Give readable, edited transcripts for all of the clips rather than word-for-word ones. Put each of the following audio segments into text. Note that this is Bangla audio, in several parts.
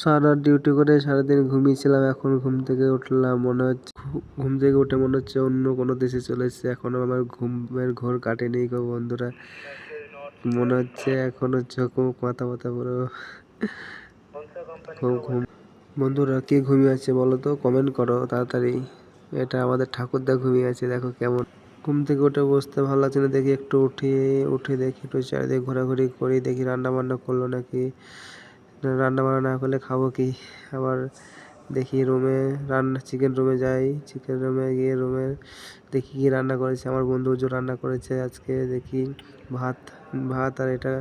সারা ডিউটি করে সারাদিন ঘুমিয়েছিলাম, এখন ঘুম থেকে উঠলাম, মনে হচ্ছে ঘুম থেকে উঠে মনে হচ্ছে অন্য কোনো দেশে চলে এসেছে। এখনো আমার ঘুমের ঘোর কাটেনি গো বন্ধুরা, মনে হচ্ছে এখনো চোখ মুখ মাথা ব্যথা পুরো খুব ঘুম। বন্ধুরা কে ঘুমিয়ে আছে বলো তো, কমেন্ট করো তাড়াতাড়ি। এটা আমাদের ঠাকুরদা ঘুমিয়ে আছে, দেখো কেমন। ঘুম থেকে উঠে বসতে ভালো লাগছে না, দেখি একটু উঠে দেখি একটু চারিদিকে ঘোরাঘুরি করি, দেখি রান্না বান্না করলো নাকি। রান্না বান্না না করলে খাবো কি। আবার দেখি রুমে চিকেন রুমে যাই, চিকেন রুমে গিয়ে দেখি কি রান্না করেছে আমার বন্ধু, যে রান্না করেছে আজকে দেখি ভাত ভাত আর এটা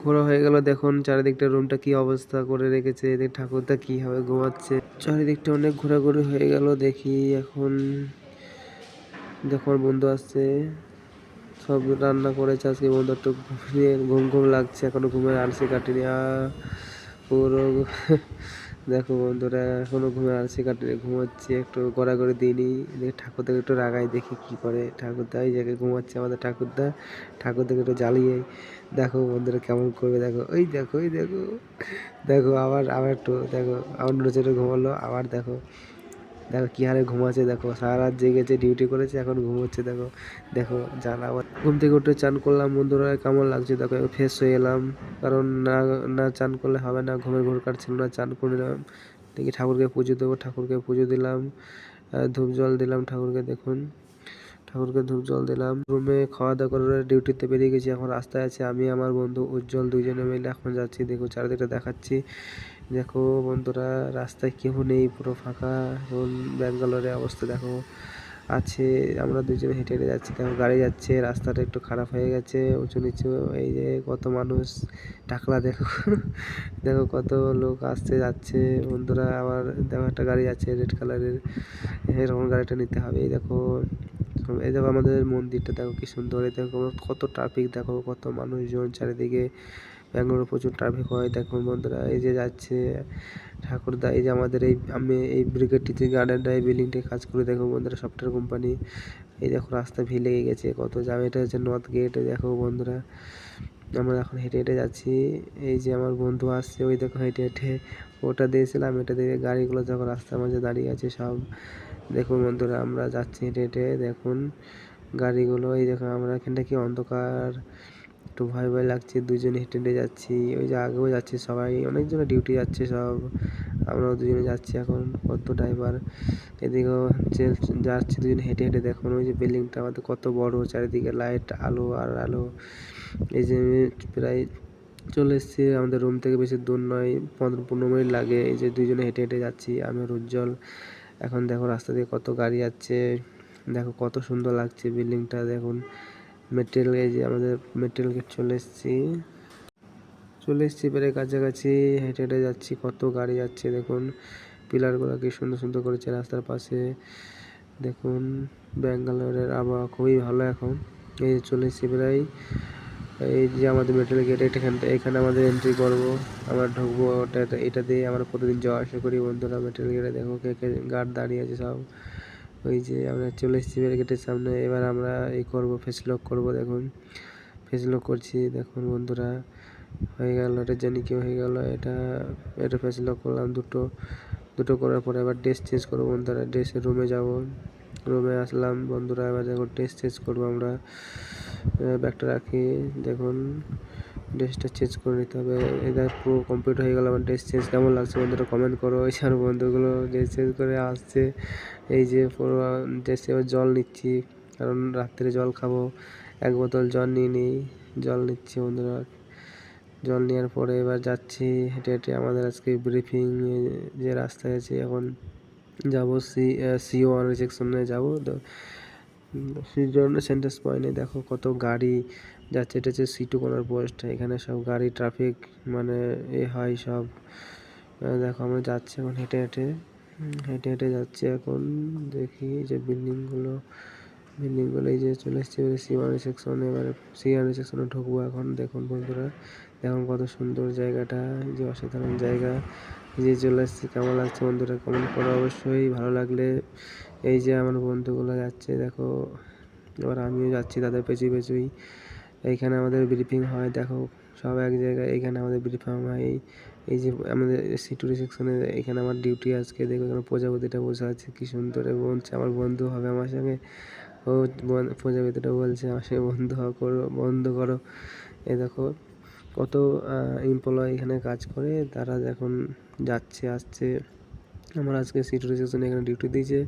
ঘোরা হয়ে গেল। দেখুন চারিদিকটা রুমটা কি অবস্থা করে রেখেছে, এদের ঠাকুরদা কি হবে ঘুমাচ্ছে। চারিদিকটা অনেক ঘোরাঘুরি হয়ে গেল, দেখি এখন দেখো আমার বন্ধু আসছে, সব রান্না করেছে আজকে বন্ধু, একটু ঘুম ঘুম লাগছে, এখনো ঘুমের আলসি কাটেনি পুরো দেখো বন্ধুরা এখনো ঘুমের আলসি কাটেনি, ঘুমাচ্ছে, একটু গড়াগড়ি দিইনি। ঠাকুরদাকে একটু রাগাই, দেখি কি করে ঠাকুরদা। এই জায়গায় ঘুমাচ্ছে আমাদের ঠাকুরদাকে একটু জ্বালিয়ে দেখো বন্ধুরা কেমন করবে। দেখো ওই দেখো ওই দেখো দেখো আবার আবার একটু দেখো, আবার নড়ে ঘুমালো, আবার দেখো দেখো কি হারে ঘুমাচ্ছে, দেখো সারা রাত জেগেছে, ডিউটি করেছে, এখন ঘুমোচ্ছে। দেখো দেখো জ্বালা। আবার ঘুম থেকে উঠে চান করলাম বন্ধুরা, কেমন লাগছে দেখো, ফ্রেশ হয়ে এলাম, কারণ না চান করলে হবে না, ঘুমের ঘোর কাটছিল না, চান করলাম। দেখি ঠাকুরকে পুজো দেবো, ঠাকুরকে পুজো দিলাম, ধূপ জল দিলাম ঠাকুরকে। দেখুন ঠাকুরকে ধূপ জল দিলাম, রুমে খাওয়া দাওয়া করে ডিউটিতে বেরিয়ে গেছি। এখন রাস্তায় আছে আমি আমার বন্ধু উজ্জ্বল, দুইজনে মিলে এখন যাচ্ছি। দেখো চারিদিকটা দেখাচ্ছি, দেখো বন্ধুরা রাস্তায় কেউ নেই, পুরো ফাঁকা। এখন ব্যাঙ্গালোরের অবস্থা দেখো আছে, আমরা দুজনে হেঁটে হেঁটে যাচ্ছি। দেখো গাড়ি যাচ্ছে, রাস্তাটা একটু খারাপ হয়ে গেছে, উঁচু নিচু। এই যে কত মানুষ টাকলা দেখো দেখো কত লোক আসছে যাচ্ছে বন্ধুরা। আবার দেখো একটা গাড়ি যাচ্ছে রেড কালারের, এরকম গাড়িটা নিতে হবে। এই দেখো আমাদের মন্দিরটা দেখো কি সুন্দর, এই দেখো কত ট্রাফিক, দেখো কত মানুষজন চারিদিকে। ব্যাঙ্গালোরে প্রচুর ট্রাফিক হয়। দেখুন বন্ধুরা এই যে যাচ্ছে ঠাকুরদা, এই যে আমাদের আমি এই ব্রিগেডটিতে গার্ডেনটা এই বিল্ডিংটায় কাজ করে। দেখো বন্ধুরা সফটওয়্যার কোম্পানি, এই দেখো রাস্তা ভিড় লেগে গেছে কত জ্যাম। এটা হচ্ছে নর্থ গেট, দেখো বন্ধুরা আমরা এখন হেঁটে হেঁটে যাচ্ছি। এই যে আমার বন্ধু আসছে, ওই দেখো হেঁটে হেঁটে ওটা দিয়েছিলাম, এটা দিয়ে গাড়িগুলো দেখো রাস্তার মাঝে দাঁড়িয়ে আছে সব। দেখুন বন্ধুরা আমরা যাচ্ছি হেঁটে হেঁটে, দেখুন গাড়িগুলো। এই দেখো আমরা এখানটা কি অন্ধকার, একটু ভয় ভয় লাগছে, দুজনে হেঁটে হেঁটে যাচ্ছি। ওই যে আগেও যাচ্ছে সবাই, অনেকজনে ডিউটি যাচ্ছে সব, আমরাও দুজনে যাচ্ছি। এখন কত ড্রাইভার এদিকেও যাচ্ছি দুজনে হেঁটে হেঁটে। দেখুন ওই যে বিল্ডিংটা আমাদের কত বড়, চারিদিকে লাইট আলো আর আলো। এই যে প্রায় চলে এসেছি আমাদের রুম থেকে, বেশি দূর নয়, 15 মিনিট লাগে। এই যে দুইজনে হেঁটে হেঁটে যাচ্ছি আমি আর উজ্জ্বল। এখন দেখো রাস্তা দিয়ে কত গাড়ি যাচ্ছে, দেখো কত সুন্দর লাগছে বিল্ডিংটা। দেখুন মেটেরিয়াল, এই যে আমাদের মেটেরিয়াল গেট চলে এসেছি প্রায় কাছাকাছি, হেঁটে হেঁটে যাচ্ছি, কত গাড়ি যাচ্ছে। দেখুন পিলারগুলো কি সুন্দর সুন্দর করেছে রাস্তার পাশে। দেখুন ব্যাঙ্গালোরের আবহাওয়া খুবই ভালো এখন। এই যে চলে এসেছি প্রায়, এই যে আমাদের মেটেরিয়াল গেট, এখানে আমাদের এন্ট্রি করবো, আমরা ঢুকবো। এটা দিয়ে আমরা প্রতিদিন যাওয়া আসা করি বন্ধুরা। মেটেরিয়াল গেটে দেখো কে কে গার্ড দাঁড়িয়ে আছে সব। ওই যে আমরা চলে এসেছি গেটের সামনে, এবার আমরা এই করবো, ফেস লক করবো। দেখুন ফেস লক করছি, দেখুন বন্ধুরা হয়ে গেল, এটা জানি কি হয়ে গেল। এটা ফেস লক করলাম, দুটো করার পরে এবার ড্রেস চেঞ্জ করবো বন্ধুরা। ড্রেসের রুমে যাব, রুমে আসলাম বন্ধুরা, এবার দেখো ড্রেস চেঞ্জ করবো আমরা। ব্যাগটা রাখি, দেখুন ড্রেসটা চেঞ্জ করে নিতে হবে। এটা পুরো কমপ্লিট হয়ে গেল আমার ড্রেস চেঞ্জ। কেমন লাগছে বন্ধুরা কমেন্ট করো। এই আর বন্ধুগুলো ড্রেস চেঞ্জ করে আসছে, এই যে পুরো ড্রেসে জল নিচ্ছি, কারণ রাত্রে জল খাবো। 1 বোতল জল নিয়ে নিই, জল নিচ্ছি বন্ধুরা। জল নেওয়ার পরে এবার যাচ্ছি হেঁটে হেঁটে আমাদের আজকে ব্রিফিং যে রাস্তায় আছে। এখন যাবো CO1 সেকশনে যাবো, তো সেন্টার্স পয়েন্টে দেখো কত গাড়ি যাচ্ছে। এটা হচ্ছে C2 কর্নার পোস্ট, এখানে সব গাড়ি ট্রাফিক মানে হয় সব। দেখো আমরা যাচ্ছি এখন হেঁটে হেঁটে হেঁটে হেঁটে যাচ্ছি এখন। দেখি যে বিল্ডিংগুলো এই যে চলে এসেছি C1 সেকশনে, এবারে C1 সেকশনে ঢুকবো এখন। দেখুন বন্ধুরা দেখুন কত সুন্দর জায়গাটা, যে অসাধারণ জায়গা। যে চলে এসেছি, কেমন লাগছে বন্ধুরা কমেন্ট করো অবশ্যই। ভালো লাগলে, এই যে আমার বন্ধুগুলো যাচ্ছে দেখো, এবার আমিও যাচ্ছি তাদের পেছুই। এইখানে আমাদের ব্রিফিং হয়, দেখো সব এক জায়গায়, এইখানে আমাদের ব্রিফিং হয়। এই যে আমাদের সিকিউরিটি সেকশনে এখানে আমার ডিউটি আজকে দেখো এখানে প্রজাপতিটা বসে আছে কি সুন্দর এবং বলছে আমার বন্ধু হবে আমার সঙ্গে। ও প্রজাপতিটা বলছে আমার সঙ্গে বন্ধু করো। এই দেখো কত এমপ্লয়ি এখানে কাজ করে, তারা এখন যাচ্ছে আসছে। আমার আজকে সিকিউরিটি সেকশনে এখানে ডিউটি দিয়েছে।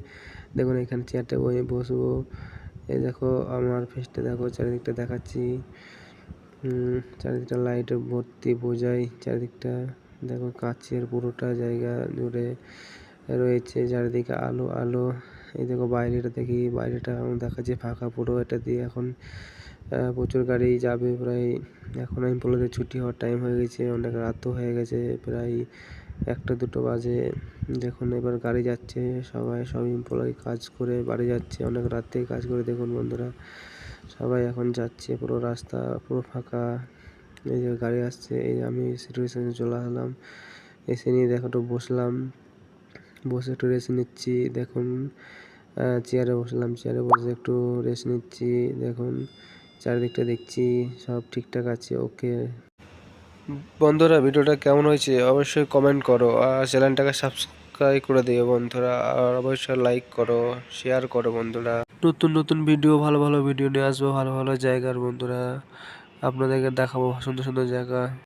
দেখুন এখানে চেয়ারটা বসবো। এই দেখো আমার ফেসটা দেখো, চারিদিকটা দেখাচ্ছি। চারিদিকটা লাইটে ভর্তি বোঝাই, চারিদিকটা দেখো কাচের পুরোটা জায়গা জুড়ে রয়েছে, চারিদিকে আলো আলো। এই দেখো বাইরেটা দেখি, বাইরেটা দেখাচ্ছে ফাঁকা পুরো। এটা দিয়ে এখন প্রচুর গাড়ি যাবে প্রায়। এখন এমপ্লয়িদের ছুটি হওয়ার টাইম হয়ে গেছে, অনেক রাতও হয়ে গেছে, প্রায় 1টা 2টো বাজে। দেখুন এবার গাড়ি যাচ্ছে, সব এমপ্লয়ি কাজ করে বাড়ি যাচ্ছে, অনেক রাত থেকে কাজ করে। দেখুন বন্ধুরা সবাই এখন যাচ্ছে, পুরো রাস্তা পুরো ফাঁকা। এই যে গাড়ি আসছে, এই আমি সিচুয়েশনে চলে আসলাম, এসে নিয়ে দেখো একটু বসলাম, বসে একটু রেস্ট নিচ্ছি। দেখুন চেয়ারে বসলাম, চেয়ারে বসে একটু রেস্ট নিচ্ছি। দেখুন চারিদিকটা দেখছি সব ঠিকঠাক আছে, ওকে। বন্ধুরা ভিডিওটা কেমন হয়েছে অবশ্যই কমেন্ট করো, আর চ্যানেলটাকে সাবস্ক্রাইব করে দিও বন্ধুরা, আর অবশ্যই লাইক করো, শেয়ার করো বন্ধুরা। নতুন নতুন ভিডিও, ভালো ভালো ভিডিও নিয়ে আসবো, ভালো ভালো জায়গার বন্ধুরা আপনাদেরকে দেখাবো সুন্দর সুন্দর জায়গা।